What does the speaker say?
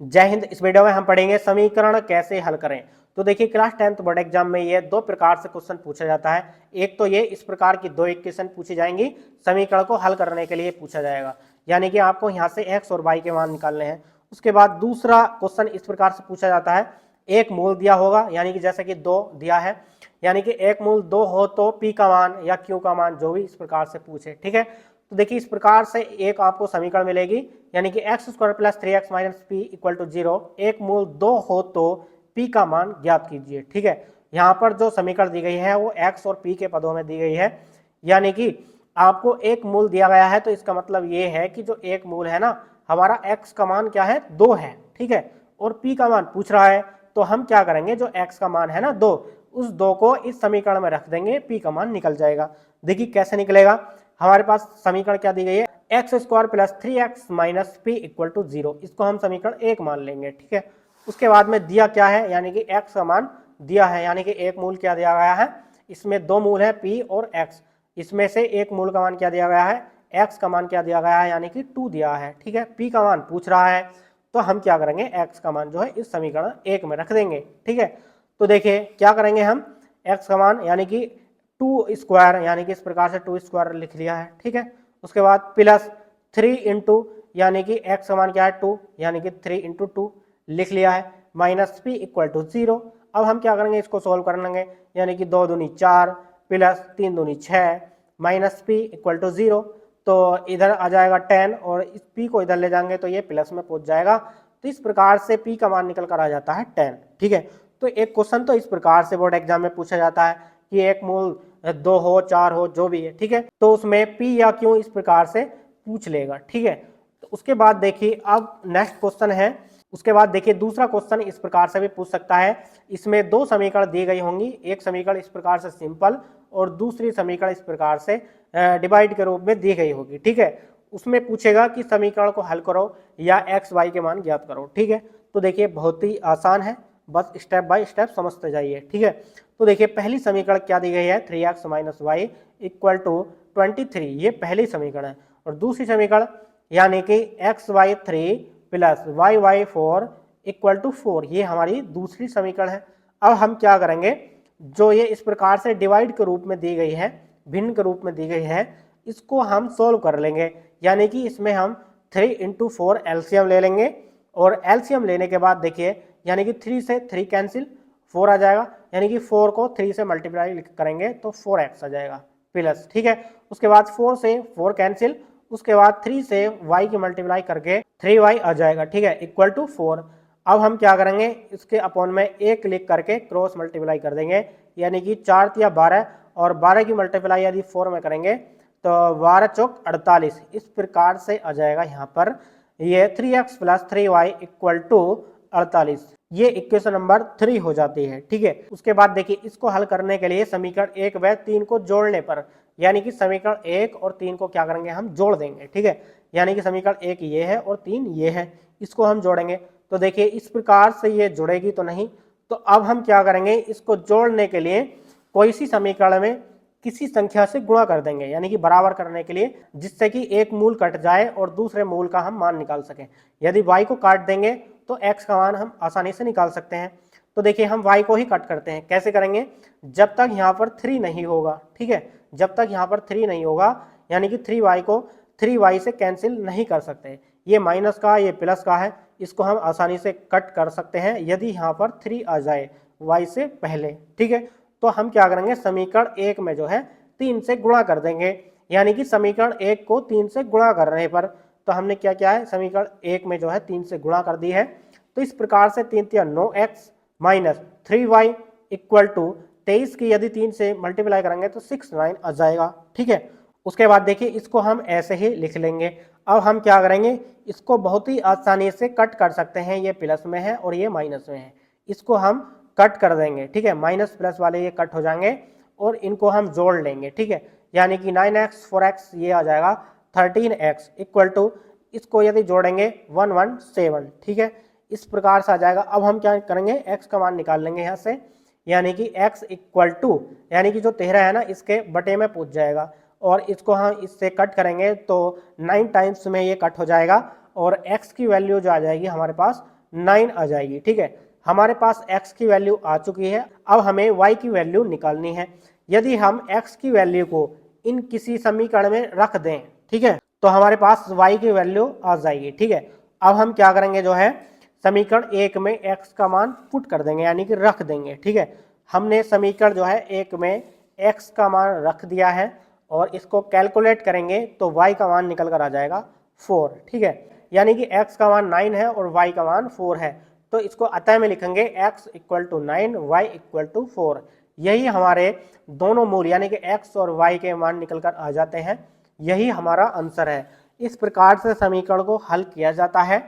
जय हिंद। इस वीडियो में हम पढ़ेंगे समीकरण कैसे हल करें। तो देखिए क्लास 10th बोर्ड एग्जाम में ये दो प्रकार से क्वेश्चन पूछा जाता है। एक तो ये इस प्रकार की दो इक्वेशन पूछी जाएंगी, समीकरण को हल करने के लिए पूछा जाएगा, यानी कि आपको यहाँ से x और y के मान निकालने हैं। उसके बाद दूसरा क्वेश्चन इस प्रकार से पूछा जाता है, एक मूल दिया होगा, यानी कि जैसे कि 2 दिया है, यानी कि एक मूल 2 हो तो p का मान या q का मान जो भी इस प्रकार से पूछे। ठीक है, तो देखिए इस प्रकार से एक आपको समीकरण मिलेगी, यानी कि x square plus 3x minus p equal to 0। एक मूल 2 हो तो p का मान ज्ञात कीजिए। ठीक है, यहाँ पर जो समीकरण दी गई है वो x और p के पदों में दी गई है, यानी कि आपको एक मूल दिया गया है तो इसका मतलब ये है कि जो एक मूल है ना, हमारा x का मान क्या है, 2 है। ठीक है, और p का मान पूछ रहा है, तो हम क्या करेंगे, जो x का मान है ना 2, उस 2 को इस समीकरण में रख देंगे, p का मान निकल जाएगा। देखिए कैसे निकलेगा, हमारे पास समीकरण क्या दी गई है, x square plus 3x minus p equal to 0। इसको हम समीकरण 1 मान लेंगे। ठीक है, उसके बाद में दिया क्या है, यानी कि x का मान दिया है, यानी कि एक मूल क्या दिया गया है, इसमें दो मूल है p और x, इसमें से एक मूल का मान क्या दिया गया है, x का मान क्या दिया गया है, यानी कि 2 दिया है। ठीक है, p का मान पूछ रहा है, तो हम क्या करेंगे, x का मान जो है इस समीकरण 1 में रख देंगे। ठीक है, तो देखिए क्या करेंगे हम, x का मान यानी कि 2 स्क्वायर, यानी कि इस प्रकार से 2 स्क्वायर लिख लिया है। ठीक है, उसके बाद प्लस 3 इंटू, यानी कि x का मान क्या है 2, यानी कि 3 इंटू 2 लिख लिया है, माइनस p इक्वल टू 0। अब हम क्या करेंगे, इसको सोल्व कर लेंगे, यानी कि 2 दूनी 4 प्लस 3 दूनी 6 माइनस p इक्वल टू 0। तो इधर आ जाएगा 10 और इस p को इधर ले जाएंगे तो ये प्लस में पहुंच जाएगा। तो इस प्रकार से p का मान निकल कर आ जाता है 10। ठीक है, तो एक क्वेश्चन तो इस प्रकार से बोर्ड एग्जाम में पूछा जाता है कि एक मूल 2 हो 4 हो जो भी है। ठीक है, तो उसमें p या q इस प्रकार से पूछ लेगा। ठीक है, तो उसके बाद देखिए अब नेक्स्ट क्वेश्चन है, उसके बाद देखिए दूसरा क्वेश्चन इस प्रकार से भी पूछ सकता है। इसमें दो समीकरण दी गई होंगी, एक समीकरण इस प्रकार से सिंपल और दूसरी समीकरण इस प्रकार से डिवाइड के रूप में दी गई होगी। ठीक है, उसमें पूछेगा कि समीकरण को हल करो या एक्स वाई के मान ज्ञात करो। ठीक है, तो देखिए बहुत ही आसान है, बस स्टेप बाय स्टेप समझते जाइए। ठीक है, तो देखिए पहली समीकरण क्या दी गई है, 3x minus Y equal to 23, ये पहली समीकरण है। और दूसरी समीकरण यानी कि x y 3 plus y y 4 equal to 4, ये हमारी दूसरी समीकरण है। अब हम क्या करेंगे, जो ये इस प्रकार से डिवाइड के रूप में दी गई है, भिन्न के रूप में दी गई है, इसको हम सोल्व कर लेंगे, यानी कि इसमें हम 3 इंटू 4 एलसीएम ले लेंगे। और एलसीएम लेने के बाद देखिए, यानी कि 3 से 3 कैंसिल, 4 आ जाएगा, यानी कि 4 को 3 से मल्टीप्लाई करेंगे तो 4x आ जाएगा प्लस। ठीक है, उसके बाद 4 से 4 कैंसिल, उसके बाद 3 से y की मल्टीप्लाई करके 3y आ जाएगा। ठीक है, इक्वल टू 4। अब हम क्या करेंगे, इसके अपॉन में एक क्लिक करके क्रॉस मल्टीप्लाई कर देंगे, यानी कि 4 या 12 और 12 की मल्टीप्लाई यदि 4 में करेंगे तो 12 चौक 48, इस प्रकार से आ जाएगा यहाँ पर ये 3x plus 3y equal to 48, ये इक्वेशन नंबर 3 हो जाती है। ठीक है, उसके बाद देखिए इसको हल करने के लिए समीकरण 1 व 3 को जोड़ने पर, यानी कि समीकरण 1 और 3 को क्या करेंगे, हम जोड़ देंगे। ठीक है, यानी कि समीकरण 1 ये है और 3 ये है, इसको हम जोड़ेंगे। तो देखिए इस प्रकार से ये जुड़ेगी तो नहीं, तो अब हम क्या करेंगे, इसको जोड़ने के लिए कोई सी समीकरण में किसी संख्या से गुणा कर देंगे, यानी कि बराबर करने के लिए, जिससे कि एक मूल कट जाए और दूसरे मूल का हम मान निकाल सकें। यदि y को काट देंगे तो x का मान हम आसानी से निकाल सकते हैं। तो देखिए हम y को ही कट करते हैं, कैसे करेंगे, जब तक यहाँ पर 3 नहीं होगा। ठीक है, जब तक यहाँ पर 3 नहीं होगा, यानी कि 3y को 3y से कैंसिल नहीं कर सकते, ये माइनस का ये प्लस का है, इसको हम आसानी से कट कर सकते हैं यदि यहाँ पर 3 आ जाए y से पहले। ठीक है, तो हम क्या करेंगे, समीकरण 1 में जो है 3 से गुणा कर देंगे, यानी कि समीकरण 1 को 3 से गुणा करने पर, तो हमने क्या किया है, समीकरण 1 में जो है 3 से गुणा कर दी है। तो इस प्रकार से 3 या 9x minus 3y equal to 23 की यदि 3 से मल्टीप्लाई करेंगे तो 69 आ जाएगा। ठीक है, उसके बाद देखिए इसको हम ऐसे ही लिख लेंगे। अब हम क्या करेंगे, इसको बहुत ही आसानी से कट कर सकते हैं, ये प्लस में है और ये माइनस में है, इसको हम कट कर देंगे। ठीक है, माइनस प्लस वाले ये कट हो जाएंगे और इनको हम जोड़ लेंगे। ठीक है, यानी कि 9x 4x ये आ जाएगा 13x इक्वल टू, इसको यदि जोड़ेंगे 117। ठीक है, इस प्रकार से आ जाएगा। अब हम क्या करेंगे, x का मान निकाल लेंगे यहाँ से, यानी कि x इक्वल टू, यानी कि जो 13 है ना इसके बटे में पूछ जाएगा, और इसको हम इससे कट करेंगे तो 9 टाइम्स में ये कट हो जाएगा और x की वैल्यू जो आ जाएगी हमारे पास 9 आ जाएगी। ठीक है, हमारे पास x की वैल्यू आ चुकी है, अब हमें y की वैल्यू निकालनी है। यदि हम x की वैल्यू को इन किसी समीकरण में रख दें, ठीक है, तो हमारे पास y की वैल्यू आ जाएगी। ठीक है, अब हम क्या करेंगे, जो है समीकरण 1 में x का मान पुट कर देंगे, यानी कि रख देंगे। ठीक है, हमने समीकरण जो है 1 में x का मान रख दिया है और इसको कैलकुलेट करेंगे तो y का मान निकल कर आ जाएगा 4। ठीक है, यानी कि x का मान 9 है और y का मान 4 है, तो इसको अतः में लिखेंगे x equal to 9, y equal to 4। यही हमारे दोनों मूल यानी कि x और y के मान निकल कर आ जाते हैं। यही हमारा आंसर है। इस प्रकार से समीकरण को हल किया जाता है।